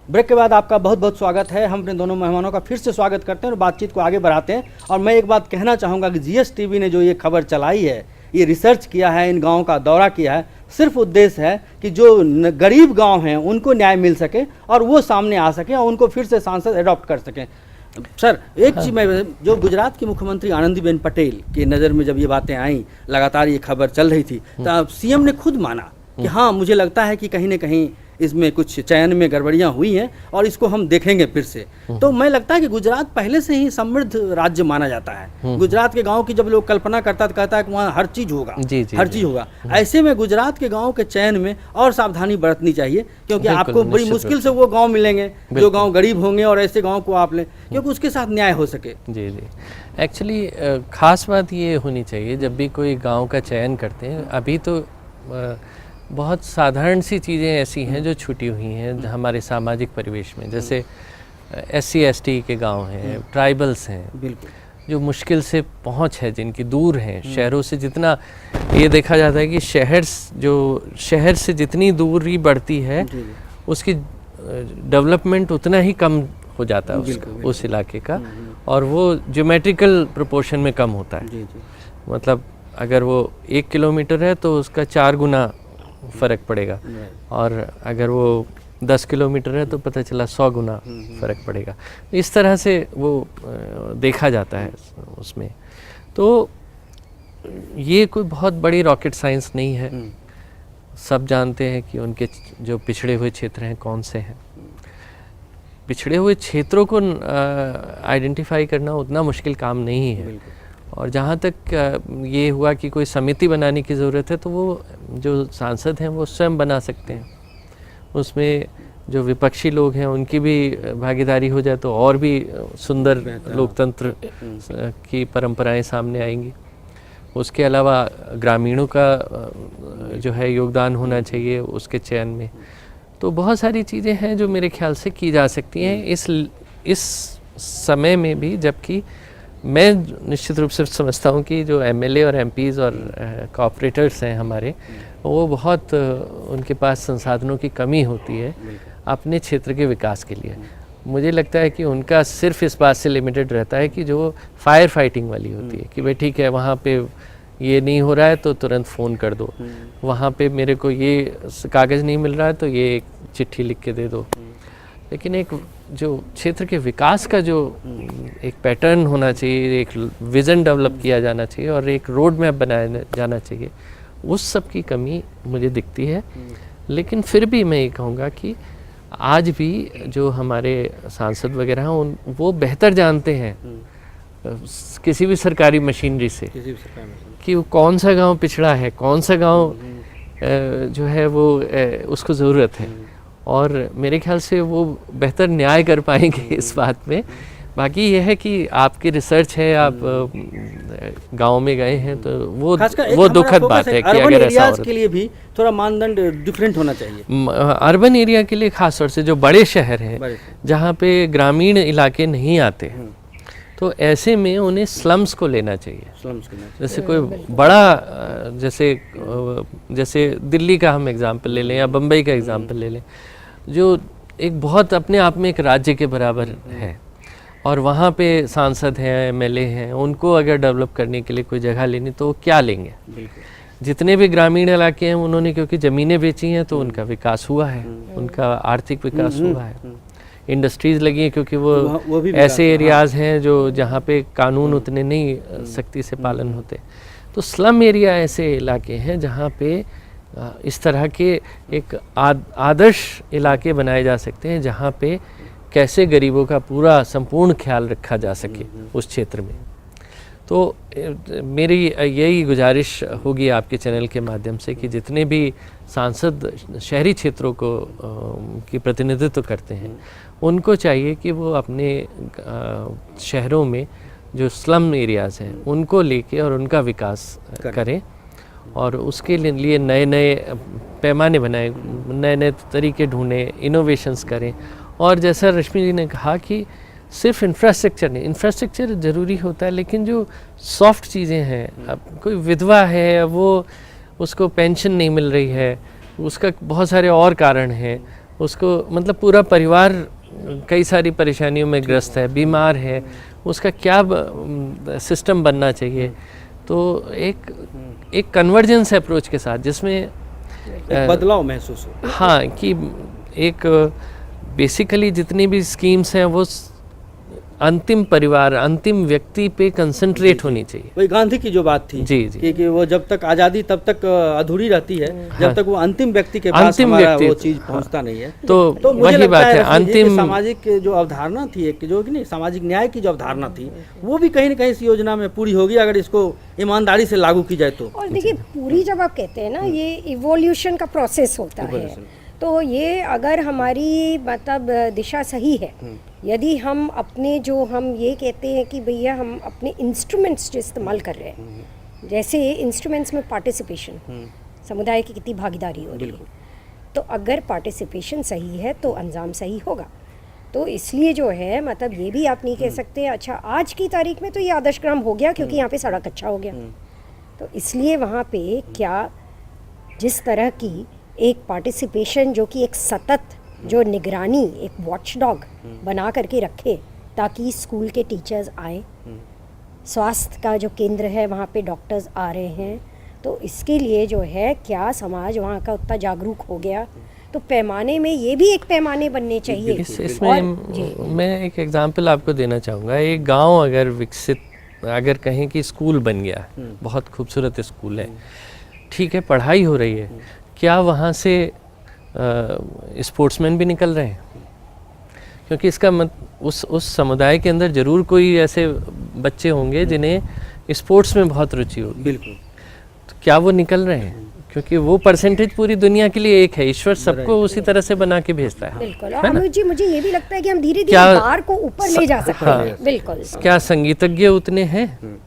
Break के बाद आपका बहुत बहुत स्वागत है। हम अपने दोनों मेहमानों का फिर से स्वागत करते हैं और बातचीत को आगे बढ़ाते हैं। और मैं एक बात कहना चाहूँगा कि जीएस टीवी ने जो ये खबर चलाई है, ये रिसर्च किया है, इन गाँव का दौरा किया है, सिर्फ उद्देश्य है कि जो गरीब गाँव हैं उनको न्याय मिल सके और वो सामने आ सके और उनको फिर से सांसद एडॉप्ट कर सकें। सर, एक चीज़ मैं, जो गुजरात की मुख्यमंत्री आनंदीबेन पटेल की नज़र में जब ये बातें आई, लगातार ये खबर चल रही थी, तो सीएम ने खुद माना कि हाँ, मुझे लगता है कि कहीं ना कहीं इसमें कुछ चयन में गड़बड़ियां हुई हैं और इसको हम देखेंगे फिर से। तो मैं लगता है कि गुजरात पहले से ही समृद्ध राज्य माना जाता है। गुजरात के गांव की जब लोग कल्पना करता तो कहता है कि वहाँ हर चीज़ होगा, हर चीज़ होगा। ऐसे में गुजरात के गाँव के चयन में और सावधानी बरतनी चाहिए, क्योंकि आपको बड़ी मुश्किल से वो गाँव मिलेंगे जो गाँव गरीब होंगे और ऐसे गाँव को आप लें क्योंकि उसके साथ न्याय हो सके। जी जी, एक्चुअली खास बात ये होनी चाहिए जब भी कोई गाँव का चयन करते हैं। अभी तो बहुत साधारण सी चीज़ें ऐसी हैं जो छूटी हुई हैं हमारे सामाजिक परिवेश में, जैसे SC ST के गांव हैं, ट्राइबल्स हैं, बिल्कुल, जो मुश्किल से पहुंच है, जिनकी दूर हैं शहरों से। जितना ये देखा जाता है कि शहर से जितनी दूरी बढ़ती है उसकी डेवलपमेंट उतना ही कम हो जाता है उस इलाके का, और वो ज्योमेट्रिकल प्रोपोर्शन में कम होता है। मतलब अगर वो 1 किलोमीटर है तो उसका 4 गुना फ़र्क पड़ेगा, और अगर वो 10 किलोमीटर है तो पता चला 100 गुना फ़र्क पड़ेगा। इस तरह से वो देखा जाता है उसमें। तो ये कोई बहुत बड़ी रॉकेट साइंस नहीं है। सब जानते हैं कि उनके जो पिछड़े हुए क्षेत्र हैं कौन से हैं। पिछड़े हुए क्षेत्रों को आइडेंटिफाई करना उतना मुश्किल काम नहीं है। और जहाँ तक ये हुआ कि कोई समिति बनाने की ज़रूरत है, तो वो जो सांसद हैं वो स्वयं बना सकते हैं। उसमें जो विपक्षी लोग हैं उनकी भी भागीदारी हो जाए तो और भी सुंदर लोकतंत्र की परंपराएं सामने आएंगी। उसके अलावा ग्रामीणों का जो है योगदान होना चाहिए उसके चयन में। तो बहुत सारी चीज़ें हैं जो मेरे ख्याल से की जा सकती हैं इस समय में भी, जबकि मैं निश्चित रूप से समझता हूँ कि जो MLA और MPs और कॉर्पोरेटर्स हैं हमारे, वो बहुत उनके पास संसाधनों की कमी होती है अपने क्षेत्र के विकास के लिए। मुझे लगता है कि उनका सिर्फ इस बात से लिमिटेड रहता है कि जो फायर फाइटिंग वाली होती है कि भाई ठीक है, वहाँ पे ये नहीं हो रहा है तो तुरंत फ़ोन कर दो, वहाँ पे मेरे को ये कागज़ नहीं मिल रहा है तो ये एक चिट्ठी लिख के दे दो। लेकिन एक जो क्षेत्र के विकास का जो एक पैटर्न होना चाहिए, एक विज़न डेवलप किया जाना चाहिए और एक रोड मैप बनाया जाना चाहिए, उस सब की कमी मुझे दिखती है। लेकिन फिर भी मैं ये कहूँगा कि आज भी जो हमारे सांसद वगैरह हैं वो बेहतर जानते हैं किसी भी सरकारी मशीनरी से कि वो कौन सा गांव पिछड़ा है, कौन सा गांव जो है वो उसको ज़रूरत है, और मेरे ख्याल से वो बेहतर न्याय कर पाएंगे इस बात में। बाकी ये है कि आपकी रिसर्च है, आप गांव में गए हैं, तो वो दुखद बात है कि अगर ऐसा के लिए भी थोड़ा मानदंड डिफरेंट होना चाहिए। अर्बन एरिया के लिए खास तौर से जो बड़े शहर हैं जहाँ पे ग्रामीण इलाके नहीं आते, तो ऐसे में उन्हें स्लम्स को लेना चाहिए। जैसे कोई बड़ा जैसे दिल्ली का हम एग्जांपल ले लें या बम्बई का एग्जांपल ले लें, जो एक बहुत अपने आप में एक राज्य के बराबर है, और वहाँ पे सांसद हैं, MLA हैं, उनको अगर डेवलप करने के लिए कोई जगह लेनी तो वो क्या लेंगे। जितने भी ग्रामीण इलाके हैं उन्होंने क्योंकि ज़मीनें बेची हैं तो उनका विकास हुआ है, उनका आर्थिक विकास हुआ है, इंडस्ट्रीज़ लगी हैं क्योंकि वो ऐसे एरियाज़ हैं जो जहाँ पे कानून उतने नहीं सख्ती से पालन होते। तो स्लम एरिया ऐसे इलाके हैं जहाँ पे इस तरह के एक आदर्श इलाके बनाए जा सकते हैं जहाँ पे कैसे गरीबों का पूरा संपूर्ण ख्याल रखा जा सके उस क्षेत्र में। तो मेरी यही गुजारिश होगी आपके चैनल के माध्यम से कि जितने भी सांसद शहरी क्षेत्रों को की प्रतिनिधित्व करते हैं, उनको चाहिए कि वो अपने शहरों में जो स्लम एरियाज़ हैं उनको लेके और उनका विकास करें, और उसके लिए नए नए पैमाने बनाएं, नए नए तरीके ढूंढें, इनोवेशंस करें। और जैसा रश्मि जी ने कहा कि सिर्फ इंफ्रास्ट्रक्चर नहीं, इंफ्रास्ट्रक्चर ज़रूरी होता है, लेकिन जो सॉफ्ट चीज़ें हैं, अब कोई विधवा है, वो उसको पेंशन नहीं मिल रही है, उसका बहुत सारे और कारण हैं, उसको मतलब पूरा परिवार कई सारी परेशानियों में ग्रस्त है, बीमार है, उसका क्या सिस्टम बनना चाहिए। तो एक कन्वर्जेंस अप्रोच के साथ जिसमें एक बदलाव महसूस हो। हाँ, कि एक बेसिकली जितनी भी स्कीम्स हैं वो अंतिम परिवार, अंतिम व्यक्ति पे कंसंट्रेट होनी चाहिए। वही गांधी की जो बात थी जी जी, कि वो जब तक आज़ादी तब तक अधूरी रहती है, जब तक वो अंतिम व्यक्ति के पास अंतिम हमारा व्यक्ति वो चीज़ पहुंचता नहीं है। तो मुझे वही लगता बात है, रफीक जी, कि अंतिम सामाजिक जो अवधारणा थी, एक जो कि नहीं सामाजिक न्याय की जो अवधारणा थी, वो भी कहीं ना कहीं इस योजना में पूरी होगी अगर इसको ईमानदारी से लागू की जाए तो। और देखिए पूरी जब आप कहते हैं ना ये इवोल्यूशन का प्रोसेस होता है, तो ये अगर हमारी मतलब दिशा सही है, यदि हम अपने जो हम ये कहते हैं कि भैया हम अपने इंस्ट्रूमेंट्स जो इस्तेमाल कर रहे हैं, जैसे इंस्ट्रूमेंट्स में पार्टिसिपेशन, समुदाय की कितनी भागीदारी हो रही है, तो अगर पार्टिसिपेशन सही है तो अंजाम सही होगा। तो इसलिए जो है मतलब ये भी आप नहीं कह सकते अच्छा आज की तारीख में तो ये आदर्श ग्राम हो गया क्योंकि यहाँ पे सड़क अच्छा हो गया, तो इसलिए वहाँ पे क्या जिस तरह की एक पार्टिसिपेशन जो कि एक सतत जो निगरानी एक वॉचडॉग बना करके रखे ताकि स्कूल के टीचर्स आए, स्वास्थ्य का जो केंद्र है वहाँ पे डॉक्टर्स आ रहे हैं, तो इसके लिए जो है क्या समाज वहाँ का उतना जागरूक हो गया, तो पैमाने में ये भी एक पैमाने बनने चाहिए। इसमें मैं एक एग्जांपल आपको देना चाहूँगा। एक गांव अगर विकसित, अगर कहें कि स्कूल बन गया, बहुत खूबसूरत स्कूल है, ठीक है, पढ़ाई हो रही है, क्या वहाँ से स्पोर्ट्समैन भी निकल रहे हैं? क्योंकि इसका उस समुदाय के अंदर ज़रूर कोई ऐसे बच्चे होंगे जिन्हें स्पोर्ट्स में बहुत रुचि होगी। बिल्कुल। तो क्या वो निकल रहे हैं? क्योंकि वो परसेंटेज पूरी दुनिया के लिए एक है, ईश्वर सबको उसी तरह से बना के भेजता है। बिल्कुल। और अनुज जी मुझे ये भी लगता है कि हम धीरे धीरे बार को ऊपर ले जा सकते हैं। बिल्कुल। क्या संगीतज्ञ उतने हैं?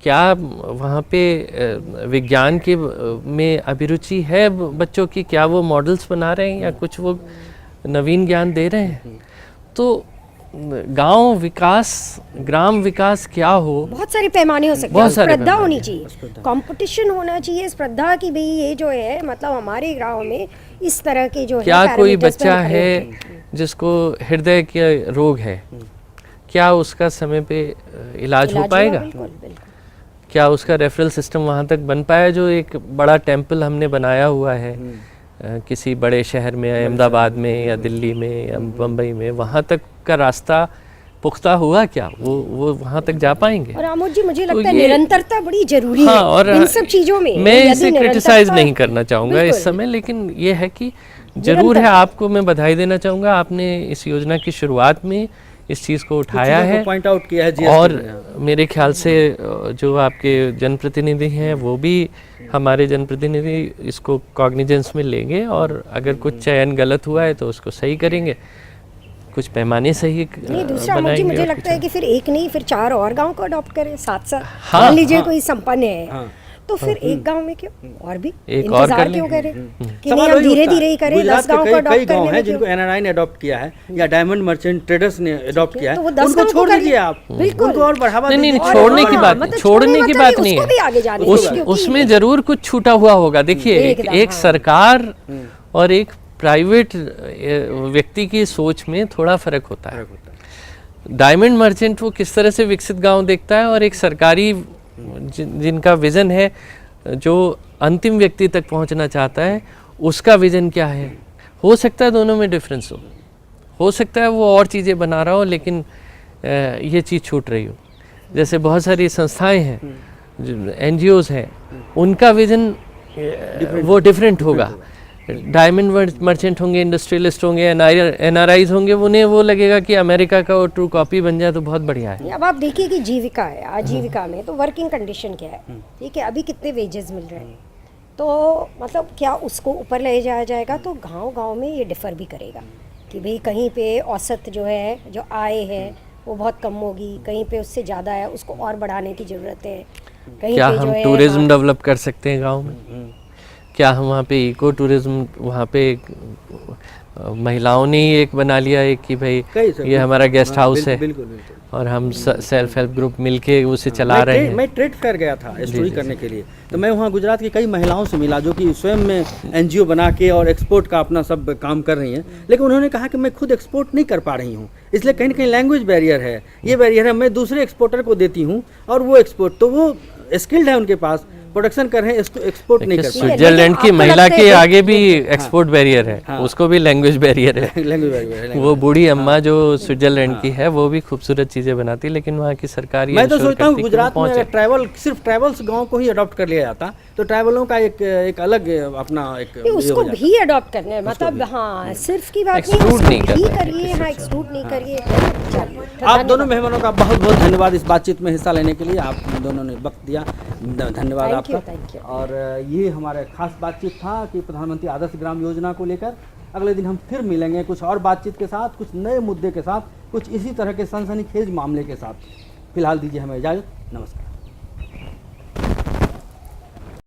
क्या वहाँ पे विज्ञान के में अभिरुचि है बच्चों की? क्या वो मॉडल्स बना रहे हैं या कुछ वो नवीन ज्ञान दे रहे हैं? तो गांव विकास, ग्राम विकास क्या हो, बहुत सारे पैमाने हो सकते हैं। स्पर्धा होनी चाहिए, कंपटीशन होना चाहिए, स्पर्धा की भाई ये जो है मतलब हमारे गांव में इस तरह के जो क्या है कोई बच्चा है जिसको हृदय के रोग है, क्या उसका समय पे इलाज हो पाएगा? बिल्कुल, बिल्कुल। क्या उसका रेफरल सिस्टम वहाँ तक बन पाया? जो एक बड़ा टेम्पल हमने बनाया हुआ है किसी बड़े शहर में, अहमदाबाद में या दिल्ली में या बम्बई में, वहाँ तक का रास्ता पुख्ता हुआ क्या? वो वहाँ तक जा पाएंगे? और आमोद जी मुझे लगता है निरंतरता बड़ी जरूरी हाँ, है और इन सब चीजों में। मैं इसे क्रिटिसाइज नहीं करना चाहूँगा इस समय, लेकिन ये है कि जरूर है, आपको मैं बधाई देना चाहूँगा, आपने इस योजना की शुरुआत में इस चीज़ को उठाया है, पॉइंट आउट किया है। और मेरे ख्याल से जो आपके जनप्रतिनिधि हैं वो भी, हमारे जनप्रतिनिधि इसको कॉग्निजेंस में लेंगे, और अगर कुछ चयन गलत हुआ है तो उसको सही करेंगे, कुछ पैमाने सही नहीं। दूसरा मुझे लगता है कि फिर एक नहीं फिर 4 और गांव को अडॉप्ट करें साथ साथ। हाँ, मान लीजिए कोई संपन्न है तो फिर एक गांव में क्यों और भी एक और कर क्यों करें कि नहीं हम धीरे धीरे ही करें। 10 गांव को अडॉप्ट करने में जिनको एनआरआई ने अडॉप्ट किया है या डायमंड मर्चेंट ट्रेडर्स ने अडॉप्ट किया है, तो वो 10 उनको छोड़ दीजिए आप, बिल्कुल, उनको और बढ़ावा नहीं, दीजिए। छोड़ने की बात नहीं, छोड़ने की बात नहीं है, उसमें जरूर कुछ छूटा हुआ होगा। देखिए, एक सरकार और एक प्राइवेट व्यक्ति की सोच में थोड़ा फर्क होता है। डायमंड मर्चेंट वो किस तरह से विकसित गांव देखता है, और एक सरकारी जिनका विजन है, जो अंतिम व्यक्ति तक पहुंचना चाहता है, उसका विजन क्या है। हो सकता है दोनों में डिफरेंस हो सकता है वो और चीज़ें बना रहा हो, लेकिन ये चीज़ छूट रही हो। जैसे बहुत सारी संस्थाएं हैं, NGOs हैं, उनका विजन वो डिफरेंट होगा। डायमंड मर्चेंट होंगे, इंडस्ट्रियलिस्ट होंगे, NRIs होंगे, उन्हें वो लगेगा कि अमेरिका का वो ट्रू कॉपी बन जाए तो बहुत बढ़िया है। अब आप देखिए कि जीविका है, आजीविका में तो वर्किंग कंडीशन क्या है, ठीक है, अभी कितने वेजेस मिल रहे हैं, तो मतलब क्या उसको ऊपर ले जाया जाएगा? तो गांव-गांव में ये डिफर भी करेगा कि भाई कहीं पे औसत जो है, जो आय है वो बहुत कम होगी, कहीं पे उससे ज़्यादा है, उसको और बढ़ाने की ज़रूरत है। कहीं क्या पे हम जो है टूरिज्म डेवलप कर सकते हैं गाँव में? क्या हम वहाँ पे इको टूरिज्म, वहाँ पे महिलाओं ने ही एक बना लिया एक कि भाई कई सर, ये हमारा गेस्ट हाउस है बिल्कुल बिल्कुल। और हम सेल्फ हेल्प ग्रुप मिलके उसे चला रहे हैं। मैं ट्रेड फेयर गया था स्टोरी करने के लिए, तो मैं वहाँ गुजरात की कई महिलाओं से मिला जो कि स्वयं में एनजीओ बना के और एक्सपोर्ट का अपना सब काम कर रही हैं, लेकिन उन्होंने कहा कि मैं खुद एक्सपोर्ट नहीं कर पा रही हूँ, इसलिए कहीं ना कहीं लैंग्वेज बैरियर है, ये बैरियर है, मैं दूसरे एक्सपोर्टर को देती हूँ और वो एक्सपोर्ट, तो वो स्किल्ड है उनके पास, प्रोडक्शन कर रहे हैं, इसको एक्सपोर्ट नहीं कर पा रहे। स्विट्जरलैंड की आपको महिला लगता के है आगे भी एक्सपोर्ट बैरियर है, उसको भी लैंग्वेज बैरियर है। लैंग्वेज बैरियर है। वो बूढ़ी अम्मा जो स्विट्जरलैंड की है वो भी खूबसूरत चीजें बनाती, लेकिन वहाँ की सरकार ये मैं तो ensure सोचता हूँ करती कि वो गुजरात में पहुंचे। अगर ट्रैवल सिर्फ ट्रैवल्स गांव को ही अडॉप्ट कर लिया जाता तो ट्रैवलों का एक अलग अपना एक नहीं, ये उसको हो जाता। भी अडॉप्ट करना है, मतलब हाँ सिर्फ की बात नहीं, Exclude नहीं उसको भी करना है करिए, हाँ एक्सक्लूड नहीं करिए। चलिए, तो आप दोनों धन्यवाद। मेहमानों का बहुत बहुत धन्यवाद इस बातचीत में हिस्सा लेने के लिए, आप दोनों ने वक्त दिया, धन्यवाद Thank you, आपका। thank you. और ये हमारे खास बातचीत था कि प्रधानमंत्री आदर्श ग्राम योजना को लेकर अगले दिन हम फिर मिलेंगे कुछ और बातचीत के साथ, कुछ नए मुद्दे के साथ, कुछ इसी तरह के सनसनीखेज मामले के साथ। फिलहाल दीजिए हमें इजाज़त, नमस्कार।